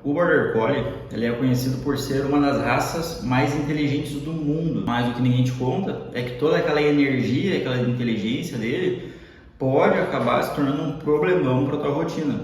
O Border Collie, ele é conhecido por ser uma das raças mais inteligentes do mundo. Mas o que ninguém te conta é que toda aquela energia, aquela inteligência dele pode acabar se tornando um problemão para tua rotina.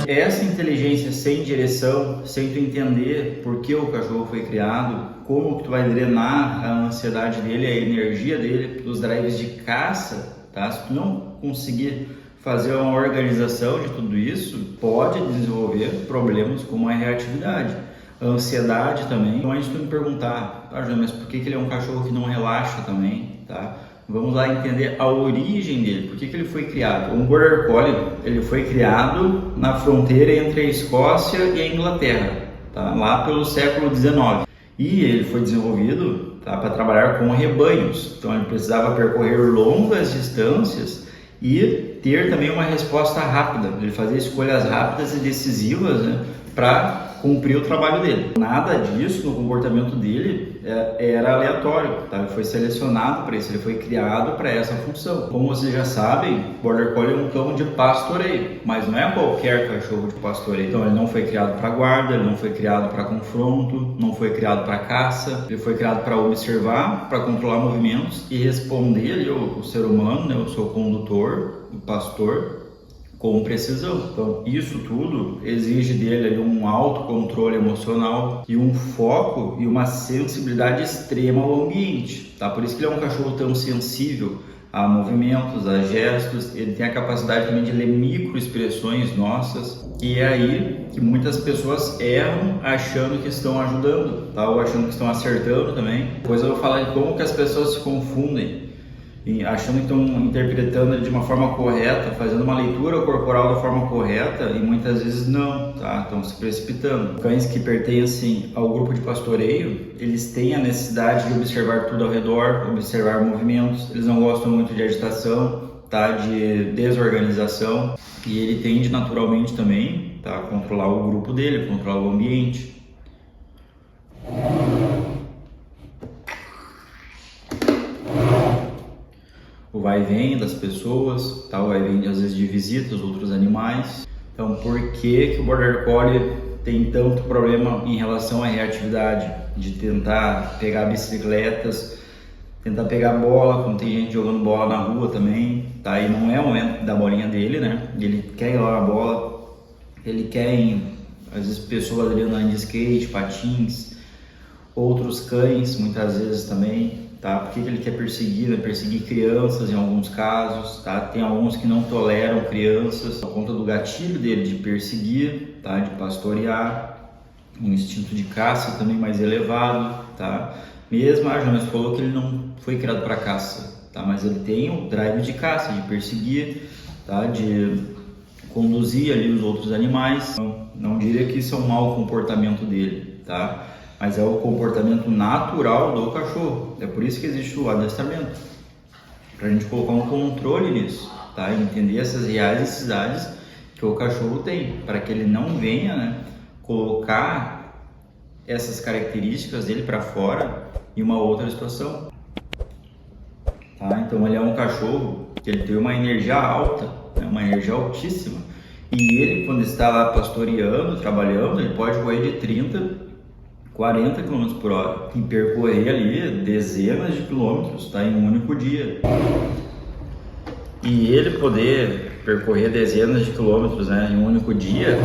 Essa inteligência sem direção, sem tu entender por que o cachorro foi criado, como que tu vai drenar a ansiedade dele, a energia dele, os drives de caça, tá? Se tu não conseguir fazer uma organização de tudo isso, pode desenvolver problemas como a reatividade, a ansiedade também. Então, antes de tu me perguntar, mas por que ele é um cachorro que não relaxa também, tá? Vamos lá entender a origem dele, por que ele foi criado. O Border Collie, ele foi criado na fronteira entre a Escócia e a Inglaterra, tá? Lá pelo século XIX. E ele foi desenvolvido, tá, para trabalhar com rebanhos. Então ele precisava percorrer longas distâncias e ter também uma resposta rápida. Ele fazia escolhas rápidas e decisivas, né, para cumprir o trabalho dele. Nada disso no comportamento dele era aleatório, tá? Ele foi selecionado para isso, ele foi criado para essa função. Como vocês já sabem, Border Collie é um cão de pastoreio, mas não é qualquer cachorro de pastoreio. Então ele não foi criado para guarda, ele não foi criado para confronto, não foi criado para caça, ele foi criado para observar, para controlar movimentos e responder ali o ser humano, né, o seu condutor, o pastor, com precisão. Então, isso tudo exige dele ali um autocontrole emocional e um foco e uma sensibilidade extrema ao ambiente, tá? Por isso que ele é um cachorro tão sensível a movimentos, a gestos. Ele tem a capacidade também de ler microexpressões nossas, e é aí que muitas pessoas erram achando que estão ajudando, tá? Ou achando que estão acertando também. Depois eu vou falar de como que as pessoas se confundem, achando que estão interpretando de uma forma correta, fazendo uma leitura corporal da forma correta, e muitas vezes não, tá? Estão se precipitando. Cães que pertencem ao grupo de pastoreio, eles têm a necessidade de observar tudo ao redor, observar movimentos. Eles não gostam muito de agitação, tá? De desorganização, e ele tende naturalmente também, tá, a controlar o grupo dele, controlar o ambiente. O vai e vem das pessoas, tá? O vai e vem às vezes de visitas, outros animais. Então, por que o Border Collie tem tanto problema em relação à reatividade? De tentar pegar bicicletas, tentar pegar bola, como tem gente jogando bola na rua também, tá? E não é o momento da bolinha dele, né? Ele quer ir lá na bola, ele quer ir, às vezes pessoas ali andando de skate, patins, outros cães muitas vezes também. Tá? Por que ele quer perseguir? Né? Perseguir crianças em alguns casos, tá? Tem alguns que não toleram crianças por conta do gatilho dele de perseguir, tá? De pastorear, um instinto de caça também mais elevado, tá? Mesmo a Jonas falou que ele não foi criado para caça, tá? Mas ele tem o drive de caça, de perseguir, tá? De conduzir ali os outros animais. Não diria que isso é um mau comportamento dele, tá? Mas é o comportamento natural do cachorro. É por isso que existe o adestramento, para a gente colocar um controle nisso, tá? E entender essas reais necessidades que o cachorro tem, para que ele não venha, né, colocar essas características dele para fora em uma outra situação, tá? Então ele é um cachorro que ele tem uma energia alta, né, uma energia altíssima, e ele, quando está lá pastoreando, trabalhando, ele pode correr de 30, 40 km por hora e percorrer ali dezenas de quilômetros, tá, em um único dia. E ele poder percorrer dezenas de quilômetros, né, em um único dia,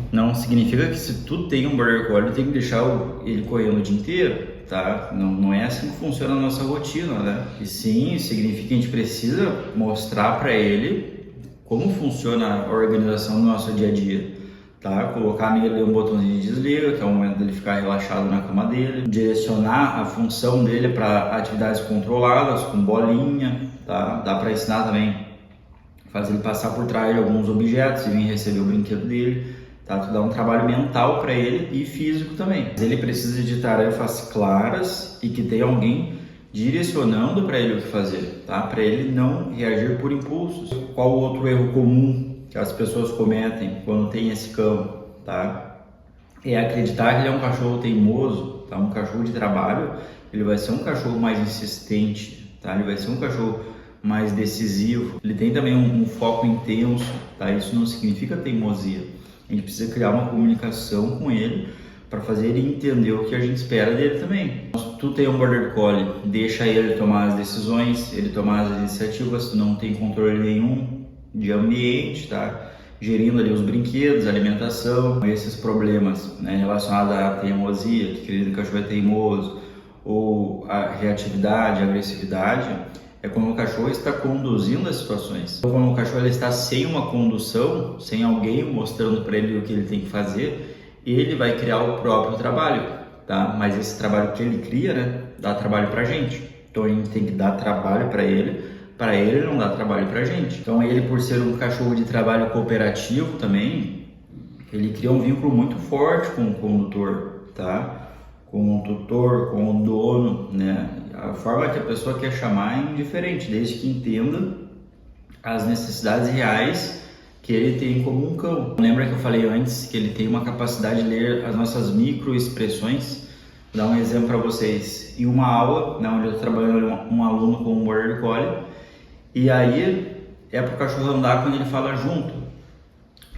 não significa que se tu tem um Border Collie, tem que deixar ele correndo o dia inteiro, tá? Não é assim que funciona a nossa rotina, né? E sim, significa que a gente precisa mostrar para ele como funciona a organização do nosso dia a dia. Tá? Colocar nele um botãozinho de desliga, que é o momento dele ficar relaxado na cama dele, direcionar a função dele para atividades controladas, com bolinha, tá? Dá para ensinar também, fazer ele passar por trás de alguns objetos e vir receber o brinquedo dele, tá? Tu dá um trabalho mental para ele e físico também. Mas ele precisa de tarefas claras e que tenha alguém direcionando para ele o que fazer, tá? Para ele não reagir por impulsos. Qual outro erro comum que as pessoas cometem quando tem esse cão, tá? É acreditar que ele é um cachorro teimoso, tá? Um cachorro de trabalho, ele vai ser um cachorro mais insistente, tá? Ele vai ser um cachorro mais decisivo. Ele tem também um foco intenso, tá? Isso não significa teimosia. A gente precisa criar uma comunicação com ele para fazer ele entender o que a gente espera dele também. Se tu tem um Border Collie, deixa ele tomar as decisões, ele tomar as iniciativas, tu não tem controle nenhum de ambiente, tá? Gerindo ali os brinquedos, a alimentação, esses problemas, né, relacionados à teimosia, que aquele cachorro é teimoso, ou a reatividade, a agressividade, é quando o cachorro está conduzindo as situações. Ou quando o cachorro ele está sem uma condução, sem alguém mostrando para ele o que ele tem que fazer, ele vai criar o próprio trabalho, tá? Mas esse trabalho que ele cria, né, dá trabalho pra gente. Então a gente tem que dar trabalho para ele não dá trabalho pra gente. Então ele, por ser um cachorro de trabalho cooperativo também, ele cria um vínculo muito forte com o condutor, tá? Com o tutor, com o dono, né? A forma que a pessoa quer chamar é indiferente, desde que entenda as necessidades reais que ele tem como um cão. Lembra que eu falei antes que ele tem uma capacidade de ler as nossas microexpressões? Vou dar um exemplo para vocês. Em uma aula, né, onde eu estou trabalhando um aluno com um Border Collie, e aí é para o cachorro andar quando ele fala junto,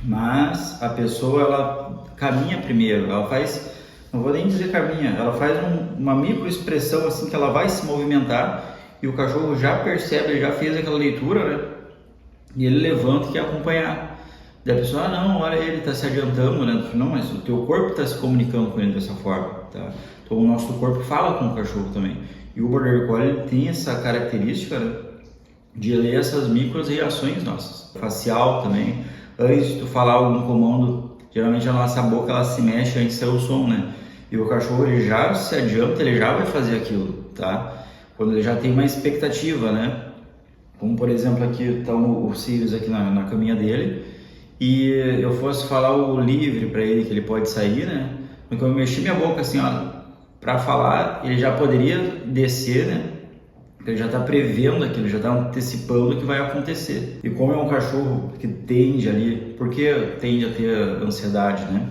mas a pessoa ela caminha primeiro, ela faz, não vou nem dizer caminha, ela faz uma microexpressão assim que ela vai se movimentar e o cachorro já percebe, ele já fez aquela leitura, né? E ele levanta e quer acompanhar. Daí a pessoa, não, olha ele está se adiantando, né? Não, mas o teu corpo está se comunicando com ele dessa forma, tá? Então o nosso corpo fala com o cachorro também. E o Border Collie tem essa característica, né, de ler essas micro reações nossas. Facial também. Antes de tu falar algum comando, geralmente a nossa boca ela se mexe antes de sair o som, né? E o cachorro ele já se adianta, ele já vai fazer aquilo, tá? Quando ele já tem uma expectativa, né? Como por exemplo aqui estão os Sirius aqui na caminha dele e eu fosse falar o livre para ele que ele pode sair, né? Quando eu mexi minha boca assim, ó, para falar, ele já poderia descer, né? Ele já está prevendo aquilo, já está antecipando o que vai acontecer. E como é um cachorro que tende ali, por que tende a ter ansiedade, né?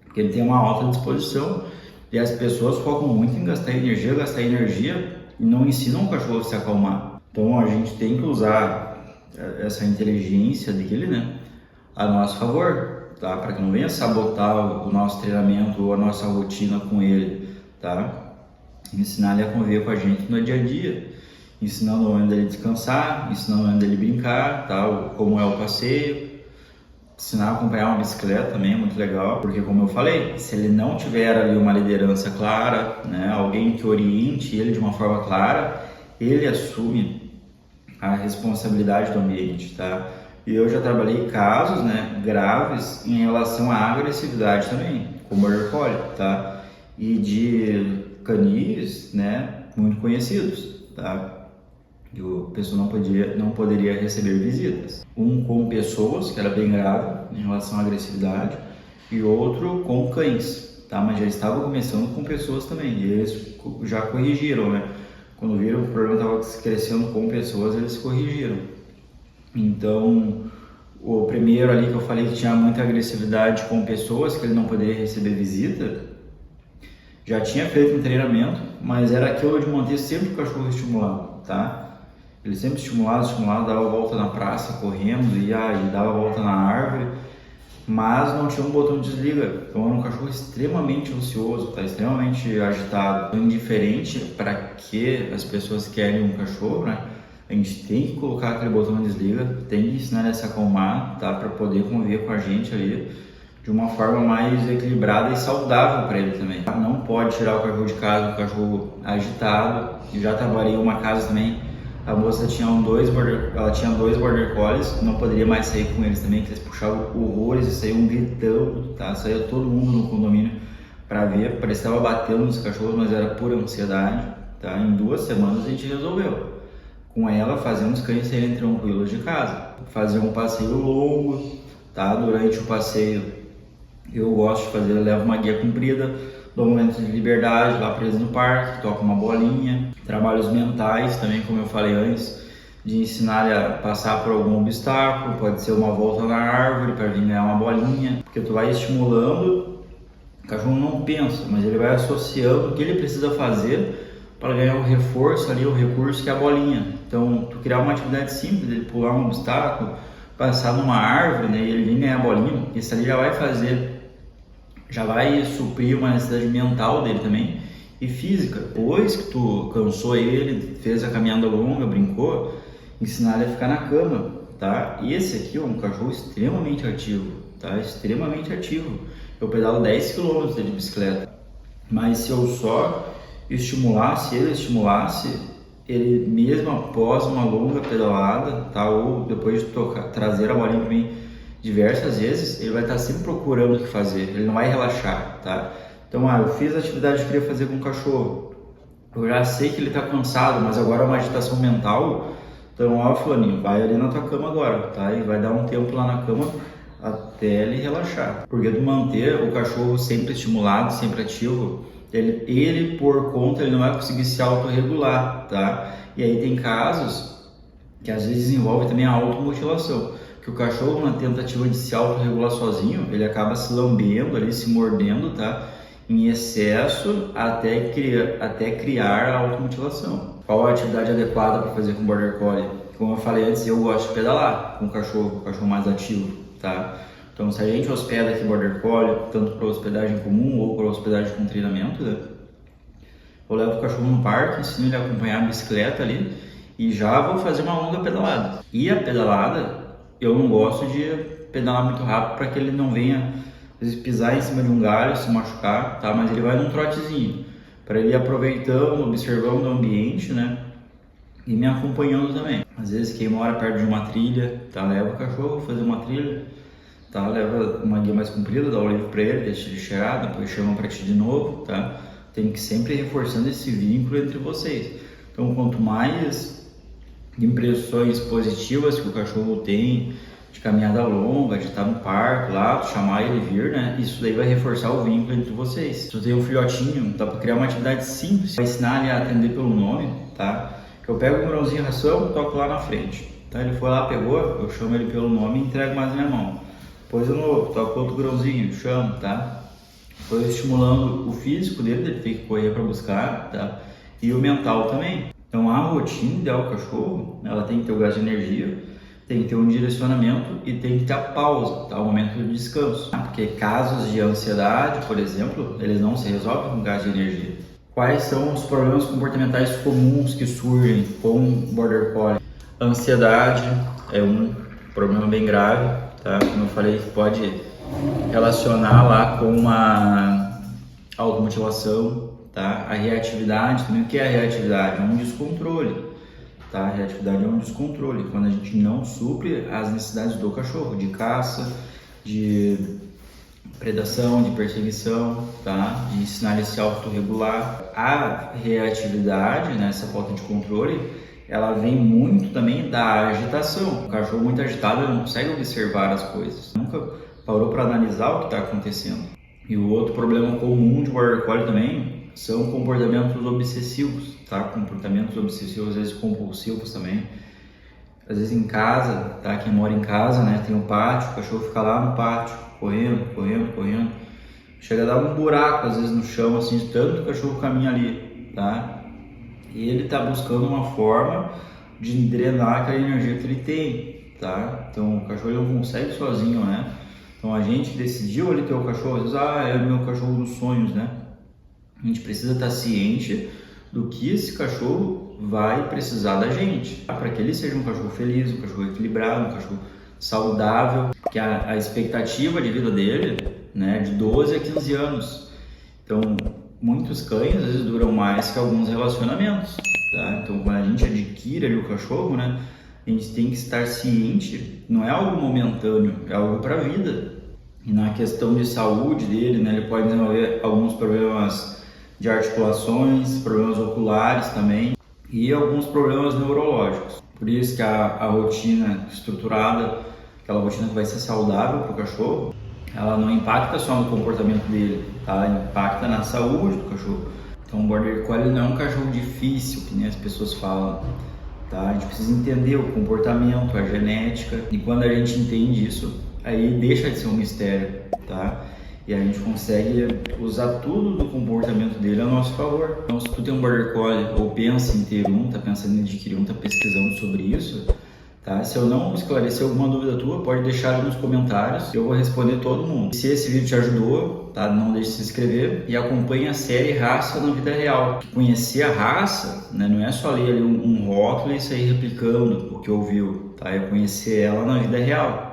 Porque ele tem uma alta disposição e as pessoas focam muito em gastar energia e não ensinam o cachorro a se acalmar. Então a gente tem que usar essa inteligência dele, né, a nosso favor, tá? Para que não venha sabotar o nosso treinamento ou a nossa rotina com ele, tá? Ensinar ele a conviver com a gente no dia a dia, ensinando o momento dele descansar, ensinando o momento dele brincar, tá? Como é o passeio, ensinar a acompanhar uma bicicleta também é muito legal, porque como eu falei, se ele não tiver ali uma liderança clara, né, alguém que oriente ele de uma forma clara, ele assume a responsabilidade do ambiente, tá? E eu já trabalhei casos, né, graves em relação à agressividade também, com Border Collie, tá? E de canis, né, muito conhecidos, tá? E a pessoa não poderia receber visitas. Um com pessoas, que era bem grave em relação à agressividade, e outro com cães, tá? Mas já estava começando com pessoas também, e eles já corrigiram, né? Quando viram que o problema estava crescendo com pessoas, eles corrigiram. Então, o primeiro ali que eu falei que tinha muita agressividade com pessoas, que ele não poderia receber visita, já tinha feito um treinamento, mas era aquilo de manter sempre o cachorro estimulado, tá? Ele sempre estimulado, dava a volta na praça, correndo, e dava a volta na árvore, mas não tinha um botão de desliga. Então era um cachorro extremamente ansioso, tá? Extremamente agitado, indiferente para que as pessoas querem um cachorro, né? A gente tem que colocar aquele botão de desliga, tem que ensinar ele a se acalmar, tá? Para poder conviver com a gente ali de uma forma mais equilibrada e saudável para ele também. Não pode tirar o cachorro de casa, o cachorro agitado. Eu já trabalhei em uma casa também, a moça tinha dois Border Collies, não poderia mais sair com eles também, que eles puxavam horrores e saíam gritando, tá? Saía todo mundo no condomínio para ver, parecia que estava batendo nos cachorros, mas era por ansiedade, tá? Em 2 semanas a gente resolveu. Com ela, fazendo os cães saírem tranquilos de casa. Fazer um passeio longo, tá? Durante o passeio, eu gosto de fazer, eu levo uma guia comprida, dou um momento de liberdade lá preso no parque, toco uma bolinha. Trabalhos mentais também, como eu falei antes, de ensinar ele a passar por algum obstáculo, pode ser uma volta na árvore para vir ganhar uma bolinha, porque tu vai estimulando, o cachorro não pensa, mas ele vai associando o que ele precisa fazer para ganhar o reforço ali, o recurso que é a bolinha. Então, tu criar uma atividade simples, ele pular um obstáculo, passar numa árvore, né, e ele vir ganhar a bolinha, isso ali já vai suprir uma necessidade mental dele também e física. Depois que tu cansou ele, fez a caminhada longa, brincou, ensinar ele a ficar na cama, tá? E esse aqui é um cachorro extremamente ativo, tá? Extremamente ativo. Eu pedalo 10 km de bicicleta, mas se eu só estimulasse ele mesmo após uma longa pedalada, tá? Ou depois de trazer a bolinha para mim diversas vezes, ele vai estar sempre procurando o que fazer, ele não vai relaxar, tá? Então, eu fiz a atividade que eu queria fazer com o cachorro, eu já sei que ele está cansado, mas agora é uma agitação mental, então, fulaninho, vai ali na tua cama agora, tá? E vai dar um tempo lá na cama até ele relaxar, porque tu manter o cachorro sempre estimulado, sempre ativo, ele por conta, ele não vai conseguir se autorregular, tá? E aí tem casos que às vezes envolve também a automutilação, que o cachorro, na tentativa de se autorregular sozinho, ele acaba se lambendo ali, se mordendo, tá? Em excesso até criar a automutilação. Qual a atividade adequada para fazer com o Border Collie? Como eu falei antes, eu gosto de pedalar com o cachorro mais ativo, tá? Então, se a gente hospeda aqui Border Collie, tanto para hospedagem comum ou para hospedagem com treinamento, né? Eu levo o cachorro no parque, ensino ele a acompanhar a bicicleta ali e já vou fazer uma longa pedalada. E a pedalada, eu não gosto de pedalar muito rápido para que ele não venha, às vezes, pisar em cima de um galho, se machucar, tá? Mas ele vai num trotezinho, para ele ir aproveitando, observando o ambiente, né? E me acompanhando também. Às vezes, quem mora perto de uma trilha, tá? Leva o cachorro fazer uma trilha, tá? Leva uma guia mais comprida, dá o livro para ele, deixa ele chegar, depois chama para ti de novo, tá? Tem que sempre reforçando esse vínculo entre vocês. Então, quanto mais impressões positivas que o cachorro tem, de caminhada longa, de estar no parque lá, chamar ele vir, né? Isso daí vai reforçar o vínculo entre vocês. Se tu tem um filhotinho, dá para criar uma atividade simples, vai ensinar ele a atender pelo nome, tá? Eu pego um grãozinho de ração, toco lá na frente, tá? Ele foi lá, pegou, eu chamo ele pelo nome e entrego mais na minha mão. Depois eu novo, toco outro grãozinho, chamo, tá? Foi estimulando o físico dele, ele tem que correr para buscar, tá? E o mental também. Então a rotina ideal do cachorro, ela tem que ter o gás de energia, tem que ter um direcionamento e tem que ter a pausa, tá? O momento de descanso. Porque casos de ansiedade, por exemplo, eles não se resolvem com gás de energia. Quais são os problemas comportamentais comuns que surgem com Border Collie? A ansiedade é um problema bem grave, tá? Como eu falei, pode relacionar lá com uma automutilação, tá? A reatividade também. O que é a reatividade? É um descontrole, tá? A reatividade é um descontrole, quando a gente não supre as necessidades do cachorro, de caça, de predação, de perseguição, tá? De ensinar ele a se autorregular. A reatividade, né, essa falta de controle, ela vem muito também da agitação. O cachorro muito agitado, ele não consegue observar as coisas, nunca parou para analisar o que está acontecendo. E o outro problema comum de Border Collie também são comportamentos obsessivos, tá? Comportamentos obsessivos, às vezes compulsivos também. Às vezes em casa, tá? Quem mora em casa, né, tem um pátio, o cachorro fica lá no pátio, correndo. Chega a dar um buraco, às vezes, no chão, assim, de tanto que o cachorro caminha ali, tá? E ele tá buscando uma forma de drenar aquela energia que ele tem, tá? Então, o cachorro não consegue sozinho, né? Então, a gente decidiu ali ter o cachorro, às vezes, é o meu cachorro dos sonhos, né? A gente precisa estar ciente do que esse cachorro vai precisar da gente, tá? Para que ele seja um cachorro feliz, um cachorro equilibrado, um cachorro saudável, que a expectativa de vida dele, né, de 12 a 15 anos. Então, muitos cães às vezes duram mais que alguns relacionamentos, tá? Então, quando a gente adquire ali o cachorro, né, a gente tem que estar ciente, não é algo momentâneo, é algo para a vida. E na questão de saúde dele, né, ele pode desenvolver alguns problemas de articulações, problemas oculares também e alguns problemas neurológicos. Por isso que a rotina estruturada, aquela rotina que vai ser saudável para o cachorro, ela não impacta só no comportamento dele, tá? Impacta na saúde do cachorro. Então o Border Collie não é um cachorro difícil, que nem as pessoas falam, tá? A gente precisa entender o comportamento, a genética, e quando a gente entende isso, aí deixa de ser um mistério, tá? e a gente consegue usar tudo do comportamento dele a nosso favor. Então, se tu tem um Border Collie ou pensa em ter um, tá pensando em adquirir um, tá pesquisando sobre isso, tá? Se eu não esclarecer alguma dúvida tua, pode deixar aí nos comentários, eu vou responder todo mundo. Se esse vídeo te ajudou, tá? Não deixe de se inscrever e acompanhe a série Raça na Vida Real. Conhecer a raça, né? Não é só ler ali um rótulo e sair replicando o que ouviu, tá? É conhecer ela na vida real.